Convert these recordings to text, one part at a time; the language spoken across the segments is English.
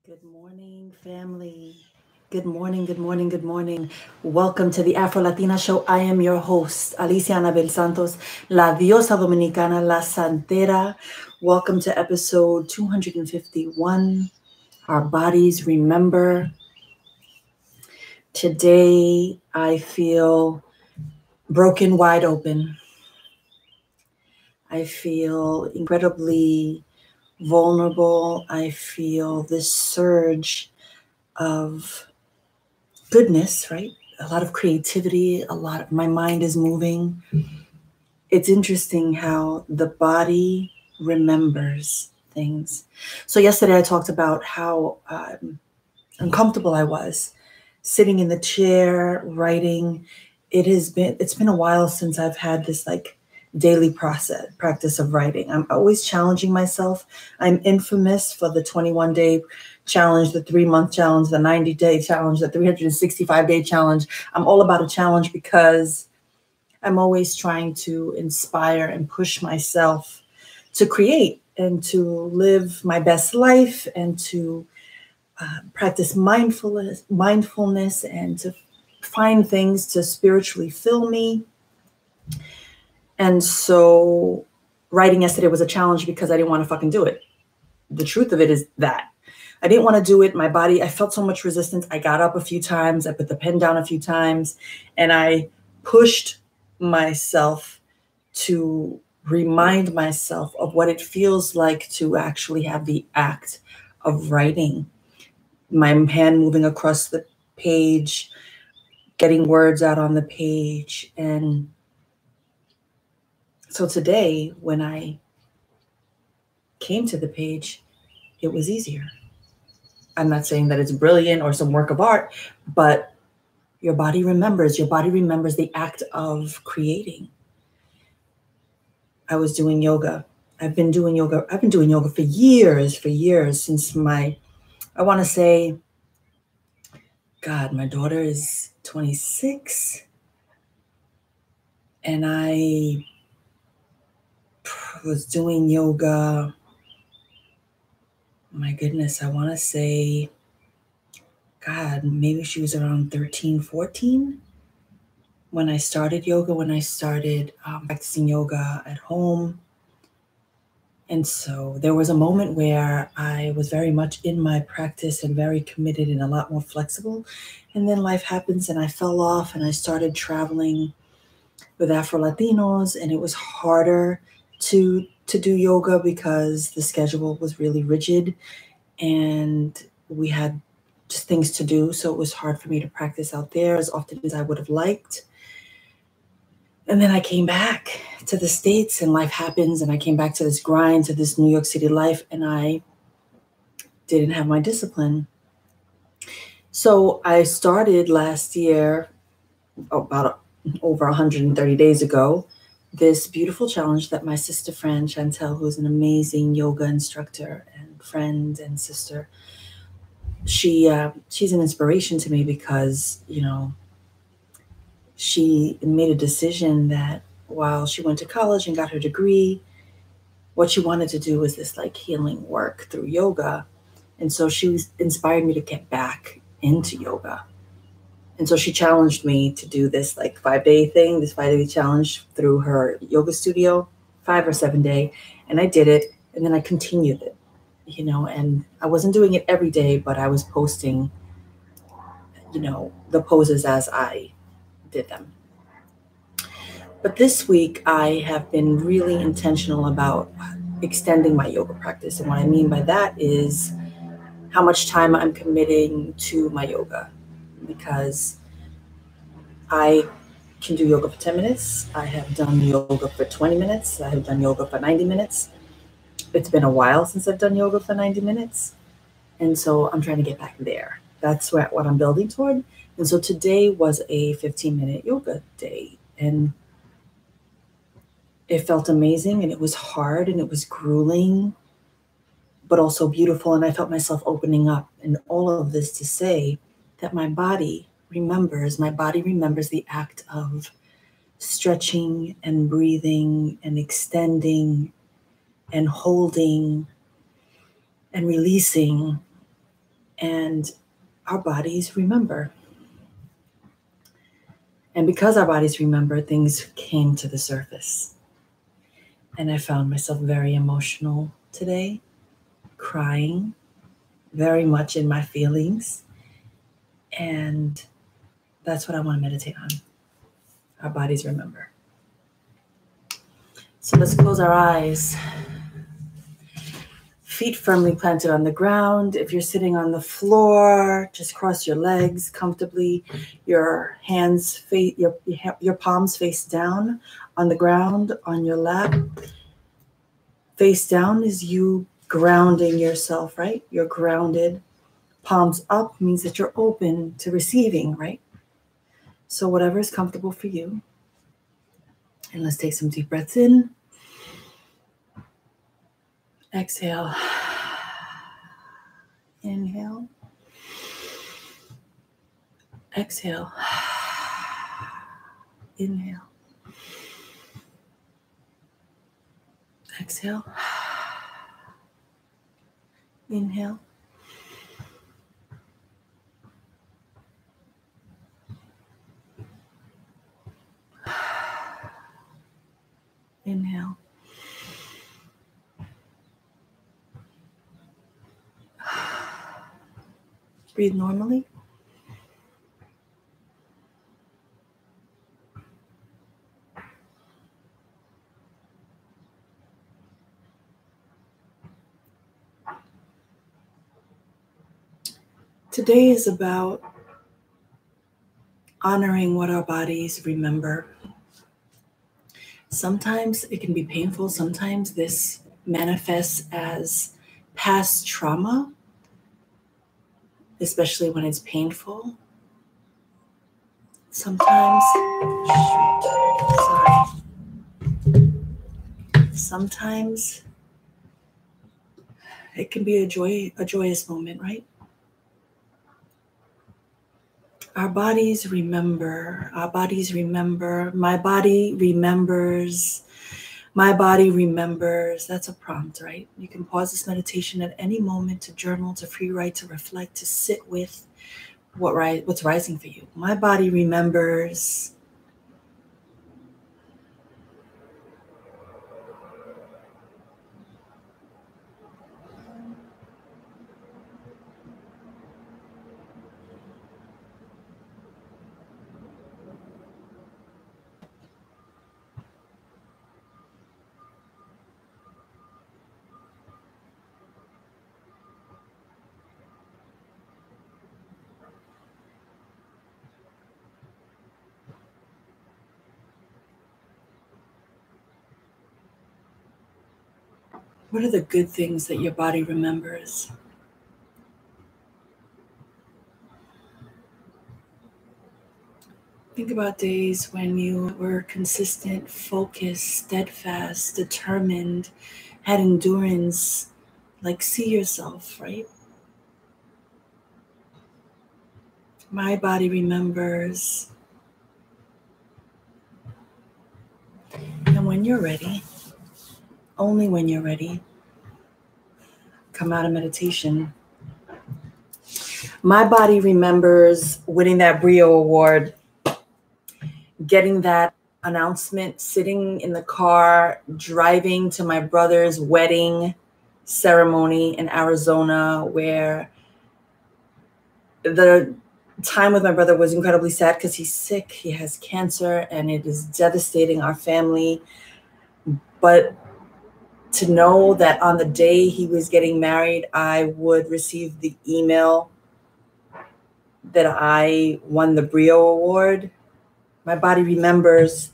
Good morning, family. Good morning, good morning, good morning. Welcome to the Afro Latina Show. I am your host, Alicia Anabel-Santos, La Diosa Dominicana, La Santera. Welcome to episode 251, Our Bodies Remember. Today, I feel broken wide open. I feel incredibly vulnerable. I feel this surge of goodness, right? A lot of creativity, my mind is moving. It's interesting how the body remembers things. So yesterday I talked about how uncomfortable I was sitting in the chair, writing. It's been a while since I've had this daily practice of writing. I'm always challenging myself. I'm infamous for the 21-day challenge, the 3-month challenge, the 90-day challenge, the 365-day challenge. I'm all about a challenge because I'm always trying to inspire and push myself to create and to live my best life and to practice mindfulness and to find things to spiritually fill me. And so writing yesterday was a challenge because I didn't want to fucking do it. The truth of it is that I didn't want to do it. My body, I felt so much resistance. I got up a few times. I put the pen down a few times, and I pushed myself to remind myself of what it feels like to actually have the act of writing. My hand moving across the page, getting words out on the page. And so today, when I came to the page, it was easier. I'm not saying that it's brilliant or some work of art, but your body remembers. Your body remembers the act of creating. I was doing yoga. I've been doing yoga for years, since I want to say, God, my daughter is 26. And I was doing yoga, my goodness, I want to say, God, maybe she was around 13, 14 when I started yoga, when I started practicing yoga at home. And so there was a moment where I was very much in my practice and very committed and a lot more flexible. And then life happens and I fell off and I started traveling with Afro Latinos, and it was harder to do yoga because the schedule was really rigid and we had just things to do. So it was hard for me to practice out there as often as I would have liked. And then I came back to the States and life happens, and I came back to this grind, to this New York City life, and I didn't have my discipline. So I started last year, about over 130 days ago, this beautiful challenge that my sister friend Chantel, who's an amazing yoga instructor and friend and sister, she's an inspiration to me because, she made a decision that while she went to college and got her degree, what she wanted to do was this healing work through yoga. And so she inspired me to get back into yoga. And so she challenged me to do this 5-day thing, this 5-day challenge through her yoga studio, 5 or 7 day. And I did it. And then I continued it, and I wasn't doing it every day, but I was posting, the poses as I did them. But this week I have been really intentional about extending my yoga practice. And what I mean by that is how much time I'm committing to my yoga, because I can do yoga for 10 minutes. I have done yoga for 20 minutes. I have done yoga for 90 minutes. It's been a while since I've done yoga for 90 minutes. And so I'm trying to get back there. That's what I'm building toward. And so today was a 15-minute yoga day. And it felt amazing, and it was hard, and it was grueling, but also beautiful. And I felt myself opening up, and all of this to say that my body remembers the act of stretching and breathing and extending and holding and releasing And our bodies remember. And because our bodies remember, things came to the surface. And I found myself very emotional today, crying, very much in my feelings. And that's what I want to meditate on. Our bodies remember. So let's close our eyes. Feet firmly planted on the ground. If you're sitting on the floor, just cross your legs comfortably. Your hands, your palms face down on the ground, on your lap. Face down is you grounding yourself, right? You're grounded. Palms up means that you're open to receiving, right? So whatever is comfortable for you. And let's take some deep breaths in. Exhale. Inhale. Exhale. Inhale. Exhale. Inhale. Inhale. Breathe normally. Today is about honoring what our bodies remember. Sometimes it can be painful. Sometimes this manifests as past trauma, especially when it's painful. Sometimes it can be a joyous moment, right? Our bodies remember. Our bodies remember. My body remembers. My body remembers. That's a prompt, right? You can pause this meditation at any moment to journal, to free write, to reflect, to sit with what's rising for you. My body remembers. What are the good things that your body remembers? Think about days when you were consistent, focused, steadfast, determined, had endurance, like see yourself, right? My body remembers. And when you're ready, only when you're ready, come out of meditation. My body remembers winning that Brio Award, getting that announcement, sitting in the car, driving to my brother's wedding ceremony in Arizona, where the time with my brother was incredibly sad because he's sick. He has cancer and it is devastating our family. But to know that on the day he was getting married, I would receive the email that I won the Brio Award. My body remembers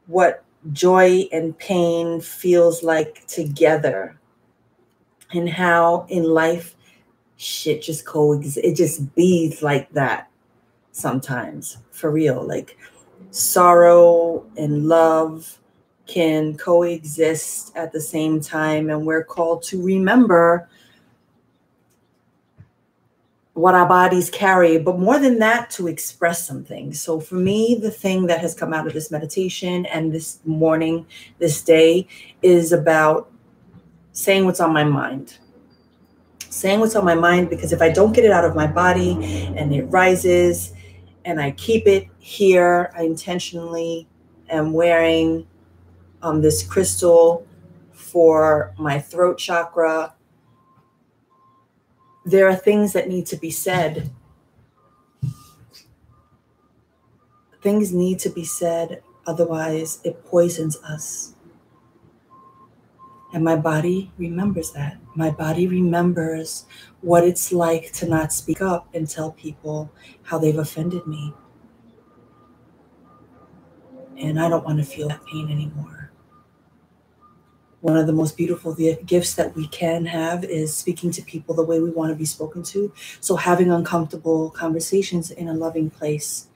what joy and pain feels like together, and how in life shit just coexists. It just bees like that sometimes, for real. Like sorrow and love can coexist at the same time, and we're called to remember what our bodies carry, but more than that, to express something. So for me, the thing that has come out of this meditation and this morning, this day, is about saying what's on my mind. saying what's on my mind, because if I don't get it out of my body and it rises and I keep it here, I intentionally am wearing this crystal for my throat chakra. There are things that need to be said. Things need to be said, otherwise it poisons us. And my body remembers that. My body remembers what it's like to not speak up and tell people how they've offended me. And I don't want to feel that pain anymore. One of the most beautiful gifts that we can have is speaking to people the way we want to be spoken to. So having uncomfortable conversations in a loving place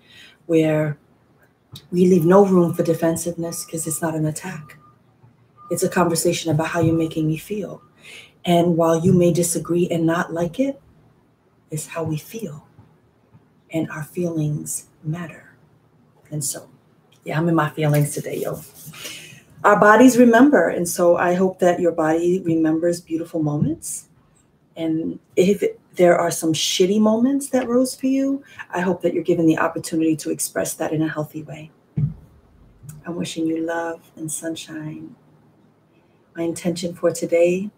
where we leave no room for defensiveness, because it's not an attack. It's a conversation about how you're making me feel. And while you may disagree and not like it, it's how we feel. And our feelings matter. And so, yeah, I'm in my feelings today, yo. Our bodies remember. And so I hope that your body remembers beautiful moments. And if there are some shitty moments that rose for you, I hope that you're given the opportunity to express that in a healthy way. I'm wishing you love and sunshine. My intention for today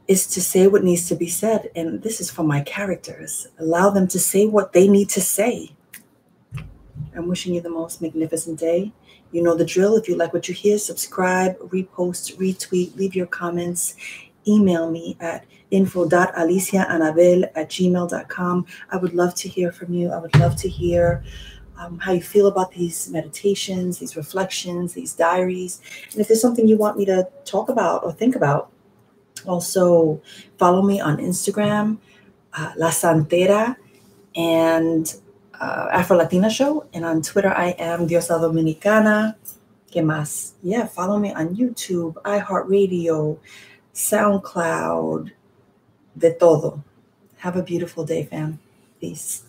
is to say what needs to be said. And this is for my characters. Allow them to say what they need to say. I'm wishing you the most magnificent day. You know the drill. If you like what you hear, subscribe, repost, retweet, leave your comments. Email me at info.aliciaanabel@gmail.com. I would love to hear from you. I would love to hear how you feel about these meditations, these reflections, these diaries. And if there's something you want me to talk about or think about, also follow me on Instagram, La Santera and Afro Latina Show. And on Twitter, I am Diosa Dominicana. ¿Qué más? Yeah, follow me on YouTube, iHeartRadio, Soundcloud, de todo. Have a beautiful day, fam. Peace.